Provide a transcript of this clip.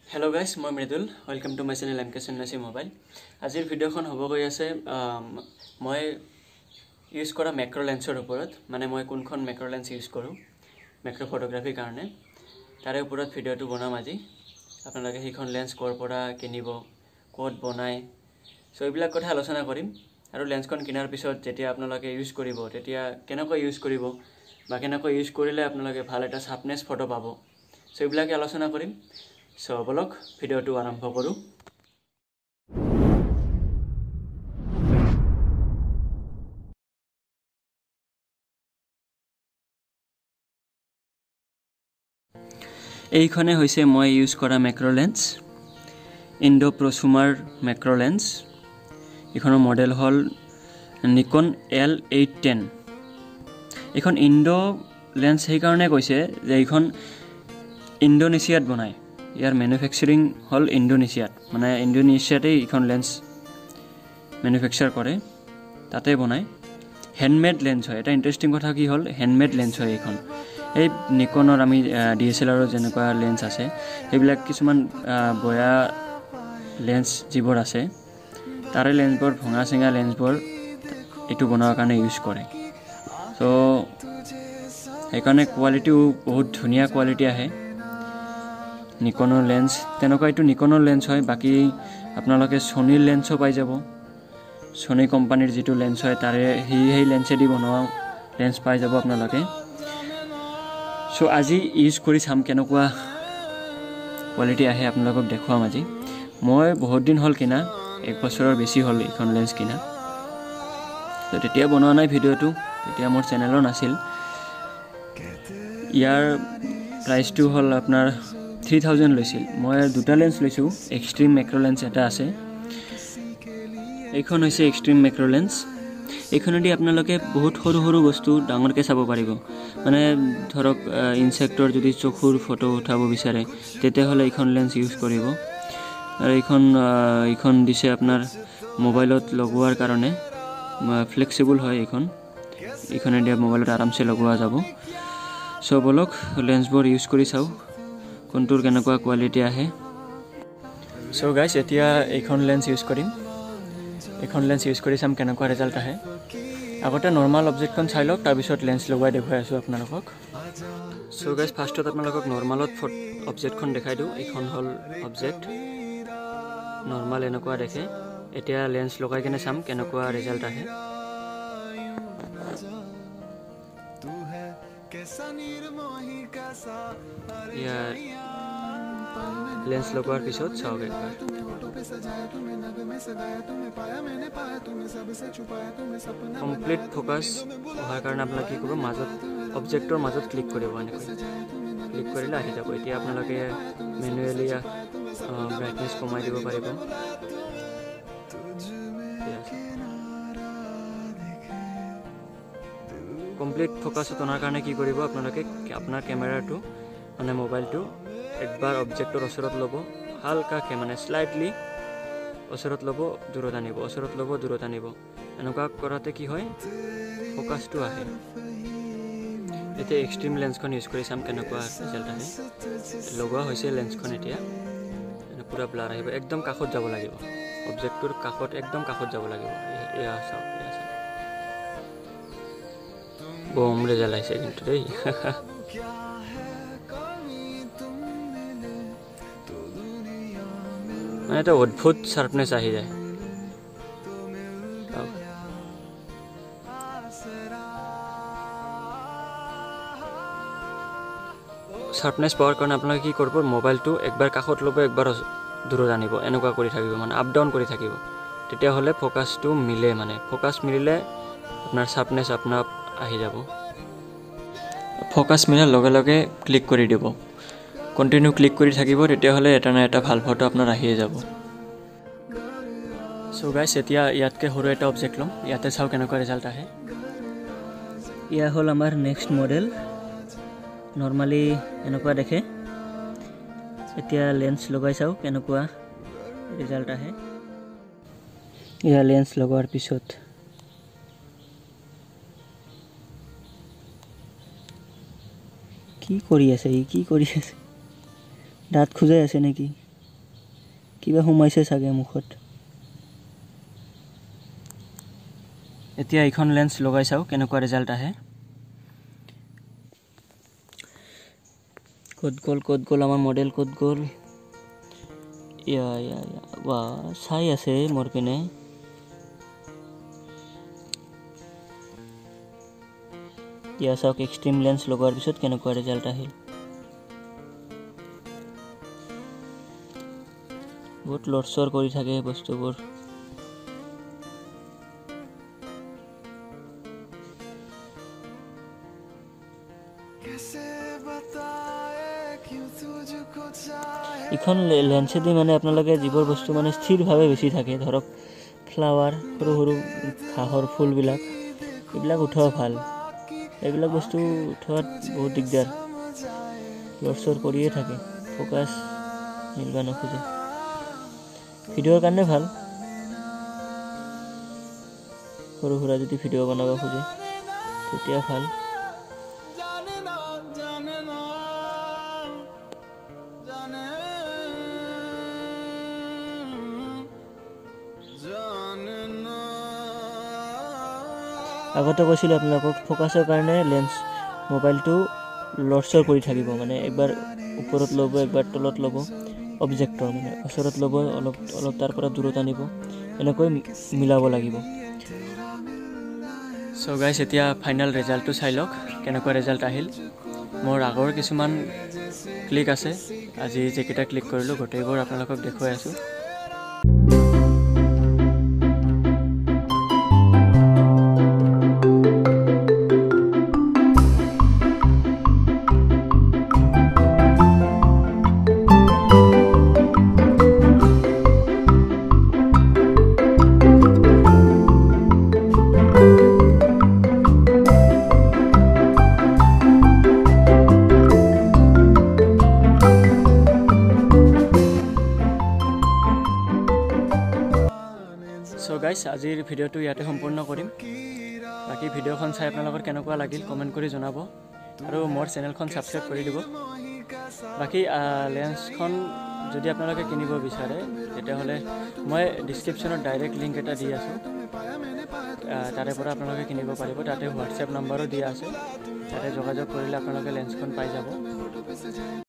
Hello guys, মই Mridul welcome to my channel MK Sonnasi Mobile. আজিৰ ভিডিঅ'খন হ'ব গৈ আছে মই ইউজ কৰা ম্যাক্ৰো লেন্সৰ ওপৰত মানে মই কোনখন ম্যাক্ৰো লেন্স ইউজ কৰো ম্যাক্ৰো ফটোগ্ৰাফি কাৰণে তাৰে ওপৰত ভিডিঅ'টো বনাম আজি আপোনালোকে সেইখন লেন্স কৰ পৰা কিনিব কোড বনাই সো এইবিলাক কথা আলোচনা কৰিম আৰু লেন্সখন কিনাৰ পিছত যেতিয়া আপোনালোকে ইউজ কৰিব তেতিয়া কেনেকৈ ইউজ কৰিব বা কেনেকৈ ইউজ কৰিলে আপোনালোকে ভাল এটা শাৰ্পনেছ ফটো পাব সো এইবিলাক আলোচনা কৰিম সো বলক ভিডিওটো আৰম্ভ কৰো এইখনে হৈছে মই ইউজ কৰা macro lens Indo প্ৰসুমাৰ macro lens এইখনৰ মডেল হল নিকন L810 এইখন ইন্ডো লেন্স সেই কাৰণে কৈছে যে এইখন ইন্দোনেছিয়াত বনায় ইয়াৰ ম্যানুফ্যাকচাৰিং হল ইন্দোনেছিয়াত মানে ইন্দোনেছিয়াতে এইখন লেন্স ম্যানুফ্যাকচাৰ কৰে তাতে বনায় হ্যান্ডমেড লেন্স হয় এটা ইন্টাৰেস্টিং কথা কি হল হ্যান্ডমেড লেন্স হয় এইখন এই নিকনৰ আমি DSLR ৰ যেনেকুৱা লেন্স আছে এইবিলাক কিছুমান বয়া লেন্স যিবোৰ আছে তাৰে লেন্সবোৰ ভঙা সিঙা লেন্সবোৰ এটো বনোৱাৰ কাৰণে ইউজ কৰে সো এইকাৰণে কোৱালিটিও বহুত ধুনীয়া কোৱালিটি আহে নিকনৰ লেন্স তেনেকুৱা এটো নিকনৰ লেন্স হয় বাকি আপোনালোকে সোনিৰ লেন্সও পাই যাব সোনি কোম্পানীৰ যেটো লেন্স হয় তাৰে হেই লেন্সেদি বনোৱা লেন্স পাই যাব আপোনালোকে সো আজি ইউজ কৰি সাম কেনেকুৱা কোৱালিটি আহে আপোনালোকক দেখুৱাম আজি মই বহুত দিন হল কিনা এক বছৰৰ বেছি হল এইখন লেন্স কিনা তো তেতিয়া বনোৱা নাই ভিডিওটো তেতিয়া মোৰ চেনেলৰ নাছিল ইয়াৰ প্ৰাইসটো হল আপোনাৰ 3000 লৈছিল মই দুটা লেন্স লৈছো এক্সট্ৰিম ম্যাক্ৰো লেন্স এটা আছে এইখন হৈছে এক্সট্ৰিম ম্যাক্ৰো লেন্স এইখনেদি আপোনালোকে বহুত সৰু সৰু বস্তু ডাঙৰকে চাব পাৰিব মানে ধৰক ইনসেক্টৰ যদি চকুৰ ফটো উঠাব বিচাৰে তেতিয়া হলে এইখন লেন্স ইউজ কৰিব আৰু এইখন দিছে আপোনাৰ মোবাইলত লগোৱাৰ কাৰণে ফ্লেক্সিবল হয় এইখনে মোবাইলত আৰামছে লগোৱা যাব সো বলক লেন্সবোৰ ইউজ কৰি চাও কোনটোৰ কেনেকুৱা কোৱালিটি আহে সো গাইস এতিয়া এইখন লেন্স ইউজ কৰিম এইখন লেন্স ইউজ কৰি চাম কেনেকুৱা ৰিজাল্ট আহে আগতে নৰমাল অবজেক্টখন চাই লওক তাৰ পিছত লেন্স লগাই দেখুৱাই আছো আপোনালোকক সো গাইস ফাৰ্ষ্টত আপোনালোকক নৰমালত অবজেক্টখন দেখাই দিও এইখন হল অবজেক্ট নৰমাল এনেকুৱা দেখে এতিয়া লেন্স লগাই কিনে চাম কেনেকুৱা ৰিজাল্ট আহে লেন্স লগোৱাৰ পিছত চাওক একবাৰ কমপ্লিট ফোকাস হোৱাৰ কাৰণে আপোনালোকে কি কৰিব মাজত অবজেক্টৰ মাজত ক্লিক কৰিব এনেকৈ ক্লিক কৰিলে আহি যাব এতিয়া আপোনালোকে ম্যানুয়ালি ব্ৰাইটনেছ কমাই দিব পাৰিব কমপ্লিট ফোকাস টনাৰ কাৰণে কি কৰিব আপোনালোকে আপোনাৰ কেমেৰাটো মানে মোবাইলটো একবাৰ অবজেক্টৰ ওচৰত ল'ব হালকাকে মানে স্লাইটলি ওচৰত ল'ব দূৰত আনিব ওচৰত ল'ব দূৰত আনিব এনেকুৱা কৰাতে কি হয় ফোকাসটো আহে এতিয়া এক্সট্ৰিম লেন্সখন ইউজ কৰি চাম কেনেকুৱা ৰিজাল্ট আহে লগোৱা হৈছে লেন্সখন এতিয়া পুৰা ব্লাৰ আহিব একদম কাষত যাব লাগিব অবজেক্টৰ কাষত একদম কাষত যাব লাগিব এয়া চাওক বম ৰিজাল্ট আহিছে কিন্তু দেই মানে এটা অদ্ভুত শার্পনেস আহি যায় শার্পনেস পাওয়ার কারণে আপনারা কি করব মোবাইলটো একবার কাষত লব একবার দূৰত আনিব এনেকুৱা কৰি থাকিব মানে আপ ডাউন কৰি থাকিব তেতিয়া হলে ফোকাসটো মিলে মানে ফোকাস মিলিলে আপোনাৰ শাৰ্পনেস আপনা আহি যাব ফোকাস মিলাৰ লগে লগে ক্লিক কৰি দিব কন্টিনিউ ক্লিক কৰি থাকিব তেতিয়া হলে এটা না এটা ভাল ফটো আপোনাৰ আহি যাব সো গাইস এতিয়া ইয়াতকে সৰু এটা অবজেক্ট লম ইয়াতে চাও কেনেকুৱা ৰিজাল্ট আহে ইয়া হল আমাৰ নেক্সট মডেল নৰমালি এনেকুৱা দেখে এতিয়া লেন্স লগাই চাও কেনেকুৱা ৰিজাল্ট আহে ইয়া লেন্স লগোৱাৰ পিছত কি কৰি আছে দাঁত খুজাই আছে নেকি কিবা সোমাইছে চাগে মুখত। এতিয়া এইখন লেন্স লগাই চাও কেনেকুৱা ৰিজাল্ট আহে। ক'ত গ'ল আমাৰ মডেল, ক'ত গ'ল? ইয়া বা চাই আছে মোৰ পিনে। ইয়া চাওক এক্সট্ৰিম লেন্স লগোৱাৰ পিছত কেনেকুৱা ৰিজাল্ট আহিল। বহুত লৰচৰ কৰি থাকে বস্তুবোৰ। ইখন লেন্সেদি মানে আপোনালোকে যিবোৰ বস্তু মানে স্থিৰভাৱে বেছি থাকে, ধৰক ফ্লাৱাৰ, সৰু সৰু ঘাঁহৰ ফুলবিলাক, এইবিলাক উঠোৱা ভাল। এইবিলাক বস্তু উঠোৱাত বহুত দিগদাৰ, লৰচৰ কৰিয়ে থাকে, ফ'কাছ মিলবা নোখোজে। ভিডিঅ'ৰ কাৰণে ভাল, সৰু সুৰা যদি ভিডিঅ' বনাব খোজে তেতিয়া ভাল। আগতে কৈছিলোঁ আপোনালোকক ফ'কাছৰ কাৰণে লেন্স মোবাইলটো লৰচৰ কৰি থাকিব, মানে একবাৰ ওপৰত ল'ব, একবাৰ তলত ল'ব, অবজেক্টৰ মানে ওচৰত ল'ব, অলপ তাৰ পৰা দূৰত আনিব, এনেকৈ মিলাব লাগিব। চ' গাইছ, এতিয়া ফাইনেল ৰিজাল্টটো চাই লওক কেনেকুৱা ৰিজাল্ট আহিল। মোৰ আগৰ কিছুমান ক্লিক আছে, আজি যিকেইটা ক্লিক কৰিলোঁ গোটেইবোৰ আপোনালোকক দেখুৱাই আছোঁ। চ' গাইছ, আজিৰ ভিডিঅ'টো ইয়াতে সম্পূৰ্ণ কৰিম। বাকী ভিডিঅ'খন চাই আপোনালোকৰ কেনেকুৱা লাগিল কমেণ্ট কৰি জনাব, আৰু মোৰ চেনেলখন ছাবস্ক্ৰাইব কৰি দিব। বাকী লেন্সখন যদি আপোনালোকে কিনিব বিচাৰে তেতিয়াহ'লে মই ডিছক্ৰিপশ্যনত ডাইৰেক্ট লিংক এটা দি আছোঁ, তাৰে পৰা আপোনালোকে কিনিব পাৰিব। তাতে হোৱাটছএপ নম্বৰো দিয়া আছে, তাতে যোগাযোগ কৰিলে আপোনালোকে লেন্সখন পাই যাব।